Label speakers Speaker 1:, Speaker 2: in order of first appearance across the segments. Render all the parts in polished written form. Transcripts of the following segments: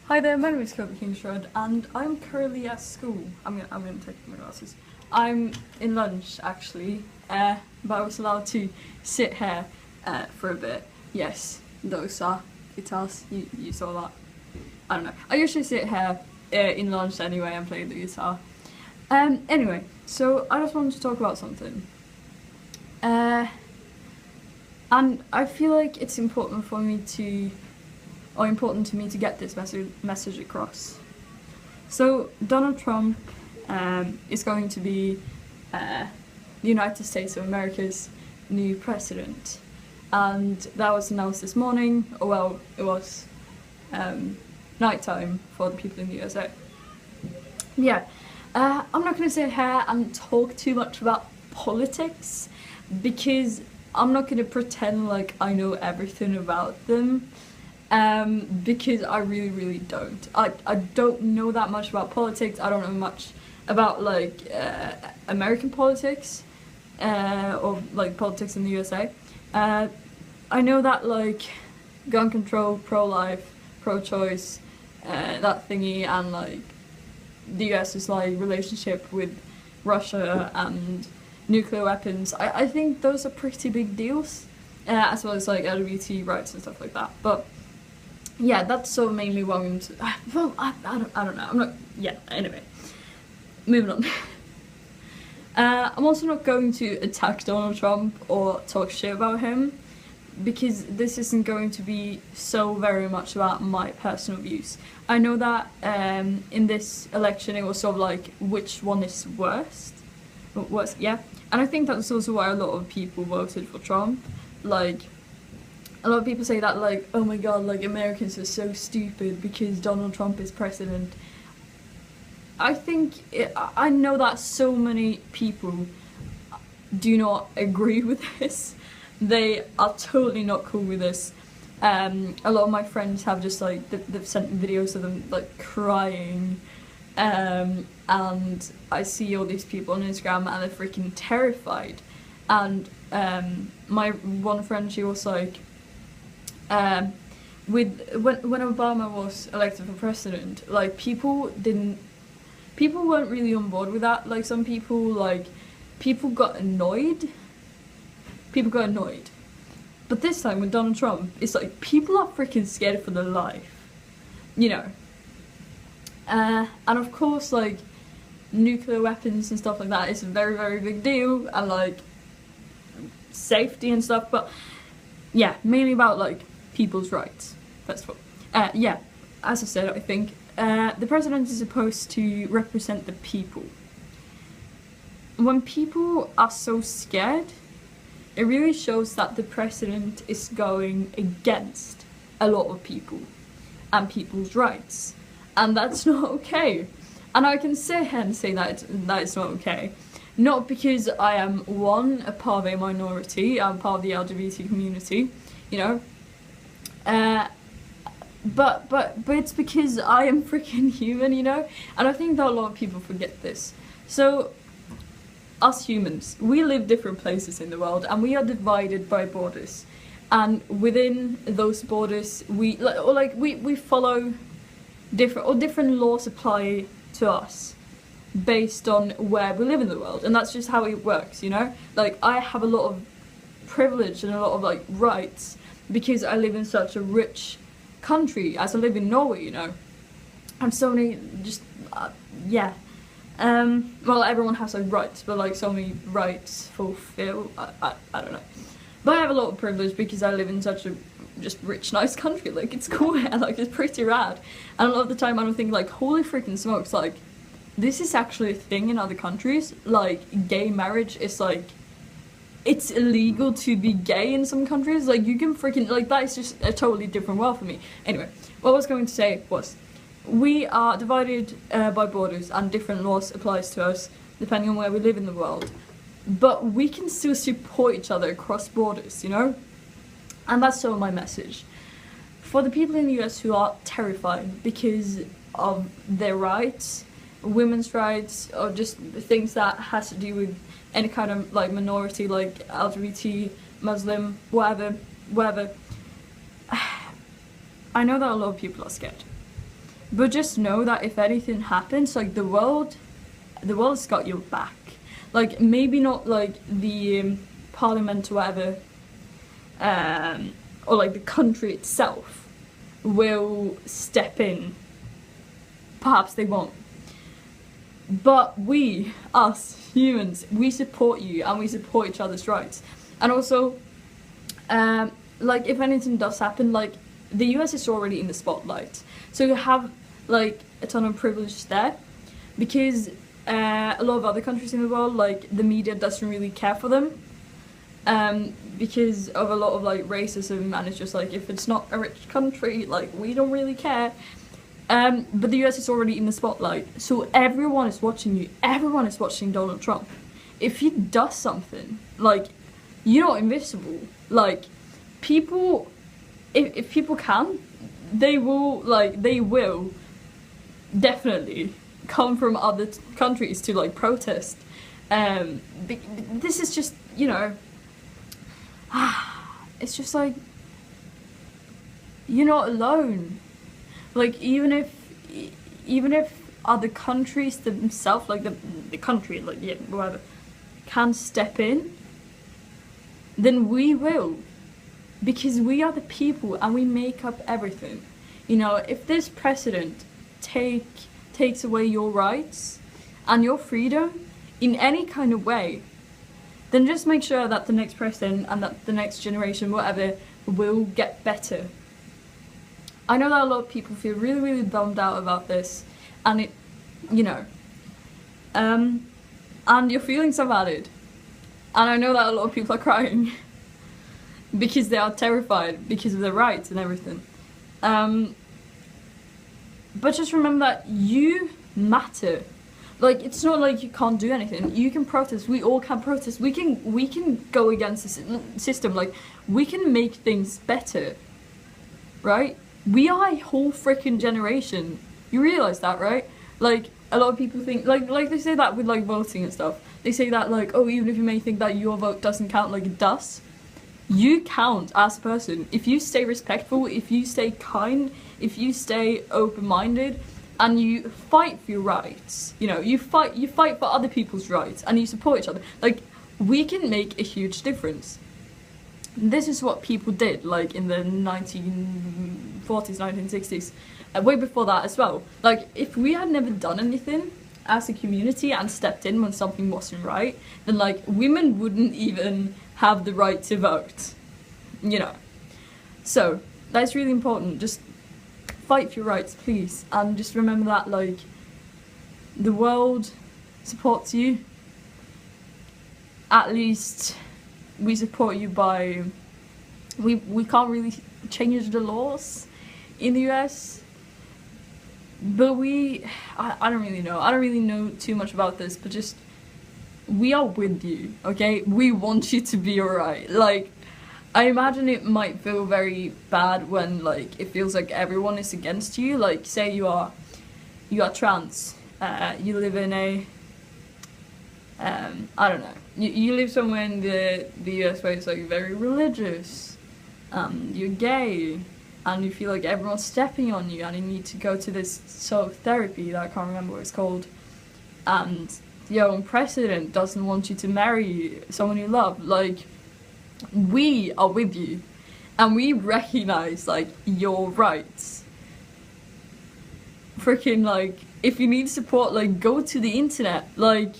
Speaker 1: Hi there, my name is Kovu and I'm currently at school. I'm gonna take my glasses. I'm in lunch actually, but I was allowed to sit here for a bit. Yes, those are guitars. You saw that. I don't know. I usually sit here in lunch anyway and play the guitar. Anyway, so I just wanted to talk about something. And I feel like it's important for me to important to me to get this message across. So Donald Trump is going to be the United States of America's new president, and that was announced this morning. Well, it was nighttime for the people in the USA. Yeah, I'm not going to sit here and talk too much about politics because I'm not going to pretend like I know everything about them. Because I really don't. I don't know that much about politics. I don't know much about like American politics or like politics in the USA. I know that like gun control, pro-life, pro-choice, that thingy, and like the US's like relationship with Russia and nuclear weapons. I think those are pretty big deals, as well as like LGBT rights and stuff like that. But yeah, that's so mainly what I'm going to. Well, I don't know. I'm not. Yeah. Anyway, moving on. I'm also not going to attack Donald Trump or talk shit about him because this isn't going to be so very much about my personal views. I know that in this election it was sort of like which one is worst. Worst, yeah. And I think that's also why a lot of people voted for Trump. Like, a lot of people say that, like, oh my god, like, Americans are so stupid because Donald Trump is president. I know that so many people do not agree with this. They are totally not cool with this. A lot of my friends have just, like, they've sent me videos of them, like, crying. And I see all these people on Instagram and they're freaking terrified. And my one friend, she was like, when Obama was elected for president, like people weren't really on board with that. Like some people got annoyed. But this time with Donald Trump, it's like people are freaking scared for their life, you know. And of course, like nuclear weapons and stuff like that is a very big deal, and like safety and stuff. But yeah, mainly about like people's rights, first of all. Yeah, as I said, I think the president is supposed to represent the people. When people are so scared, it really shows that the president is going against a lot of people and people's rights, and that's not okay. And I can sit here and say that it's not okay. Not because I am a part of a minority, I'm part of the LGBT community, you know. But it's because I am freaking human, you know? And I think that a lot of people forget this. So, us humans, we live different places in the world and we are divided by borders. And within those borders, we follow different laws apply to us based on where we live in the world. And that's just how it works, you know? Like, I have a lot of privilege and a lot of, like, rights because I live in such a rich country, as I live in Norway, you know. And so many, just, yeah. Well, everyone has, like, rights, but, like, so many rights fulfill, I don't know. But I have a lot of privilege because I live in such a just rich, nice country. Like, it's cool here, like, it's pretty rad. And a lot of the time I don't think, like, holy freaking smokes, like, this is actually a thing in other countries. Like, gay marriage is, like, it's illegal to be gay in some countries. Like, you can freaking, like, that is just a totally different world for me. Anyway, what I was going to say was, we are divided by borders and different laws applies to us depending on where we live in the world. But we can still support each other across borders, you know? And that's so my message. For the people in the US who are terrified because of their rights, women's rights, or just things that has to do with any kind of like minority, like LGBT, Muslim, whatever. I know that a lot of people are scared. But just know that if anything happens, like the world's got your back. Like maybe not like the parliament or whatever, or like the country itself will step in. Perhaps they won't. But we, us humans, we support you and we support each other's rights. And also, like if anything does happen, like the US is already in the spotlight, so you have like a ton of privilege there, because a lot of other countries in the world, like the media doesn't really care for them, because of a lot of like racism, and it's just like if it's not a rich country, like we don't really care. But the US is already in the spotlight, so everyone is watching you. Everyone is watching Donald Trump. If he does something, like, you're not invisible. Like, people, if people can, they will definitely come from other countries to like protest. This is just, you know, it's just like, you're not alone. Like, even if other countries themselves, like the country, like, yeah, whatever, can step in, then we will. Because we are the people and we make up everything. You know, if this president takes away your rights and your freedom in any kind of way, then just make sure that the next president and that the next generation, whatever, will get better. I know that a lot of people feel really, really bummed out about this, and it, you know, and your feelings are valid. And I know that a lot of people are crying because they are terrified because of their rights and everything. But just remember that you matter. Like, it's not like you can't do anything. You can protest. We all can protest. We can go against the system. Like, we can make things better, right? We are a whole freaking generation. You realize that, right? Like, a lot of people think, like they say that with like voting and stuff. They say that like, oh, even if you may think that your vote doesn't count, like it does. You count as a person. If you stay respectful, if you stay kind, if you stay open-minded, and you fight for your rights, you know, you fight for other people's rights, and you support each other. Like, we can make a huge difference. This is what people did, like, in the 1940s, 1960s, way before that as well. Like, if we had never done anything as a community and stepped in when something wasn't right, then, like, women wouldn't even have the right to vote, you know. So, that's really important. Just fight for your rights, please. And just remember that, like, the world supports you. At least we support you by, we can't really change the laws in the US, but I don't really know. I don't really know too much about this, but just, we are with you, okay? We want you to be alright. Like, I imagine it might feel very bad when, like, it feels like everyone is against you. Like, say you are trans, you live in a, I don't know, you live somewhere in the US where it's like very religious, you're gay, and you feel like everyone's stepping on you, and you need to go to this sort of therapy that I can't remember what it's called, and your own president doesn't want you to marry someone you love. Like, we are with you, and we recognize, like, your rights. Freaking, like, if you need support, like, go to the internet. Like,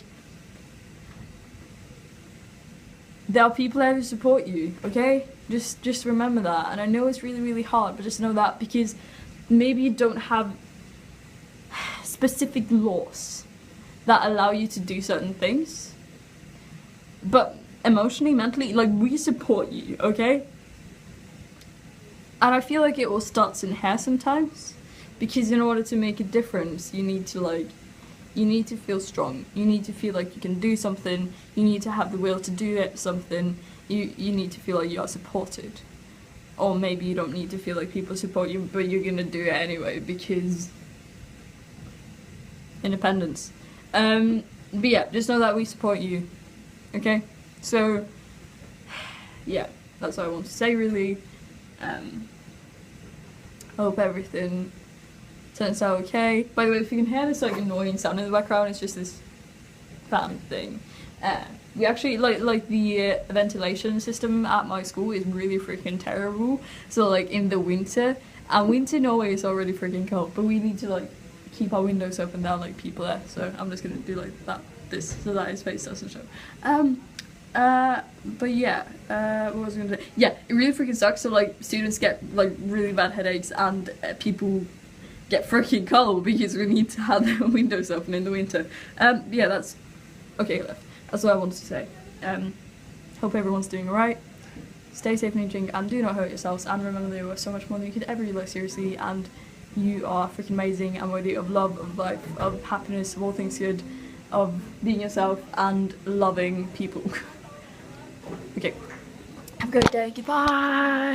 Speaker 1: there are people there who support you, okay? Just remember that. And I know it's really, really hard, but just know that, because maybe you don't have specific laws that allow you to do certain things, but emotionally, mentally, like, we support you, okay? And I feel like it all starts in here sometimes, because in order to make a difference, you need to, like, you need to feel strong. You need to feel like you can do something. You need to have the will to do it, something. You need to feel like you are supported. Or maybe you don't need to feel like people support you, but you're gonna do it anyway, because independence. But yeah, just know that we support you, okay? So, yeah, that's what I want to say, really. I hope everything Turns out okay. By the way, if you can hear this like annoying sound in the background, it's just this fan thing. We actually like the ventilation system at my school is really freaking terrible. So like in the winter, and winter in Norway is already freaking cold, but we need to like keep our windows open down like people there. So I'm just gonna do like that, this, so that his face doesn't show. But yeah, what was I gonna say? Yeah, it really freaking sucks. So like students get like really bad headaches, and people get freaking cold because we need to have the windows open in the winter. Yeah, that's okay. That's what I wanted to say. Hope everyone's doing alright. Stay safe and drink, and do not hurt yourselves. And remember that you are so much more than you could ever realize, seriously. And you are freaking amazing and worthy of love, of life, of happiness, of all things good, of being yourself and loving people. Okay. Have a great day. Goodbye.